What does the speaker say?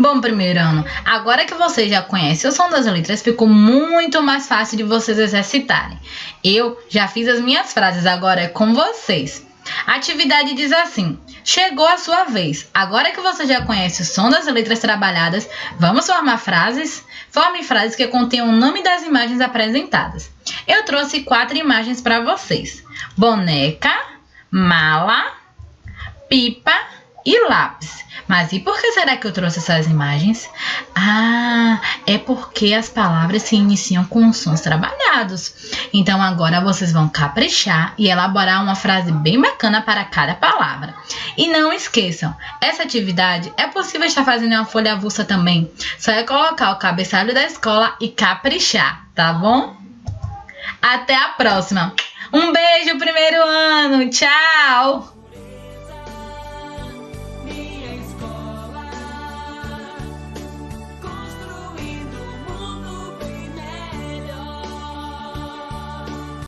Bom, primeiro ano, agora que você já conhece o som das letras, ficou muito mais fácil de vocês exercitarem. Eu já fiz as minhas frases, agora é com vocês. A atividade diz assim: chegou a sua vez. Agora que você já conhece o som das letras trabalhadas, vamos formar frases? Forme frases que contenham o nome das imagens apresentadas. Eu trouxe 4 imagens para vocês: boneca, mala, pipa e lápis. Mas e por que será que eu trouxe essas imagens? Ah, é porque as palavras se iniciam com sons trabalhados. Então agora vocês vão caprichar e elaborar uma frase bem bacana para cada palavra. E não esqueçam, essa atividade é possível estar fazendo em uma folha avulsa também. Só é colocar o cabeçalho da escola e caprichar, tá bom? Até a próxima! Um beijo, primeiro ano! Tchau!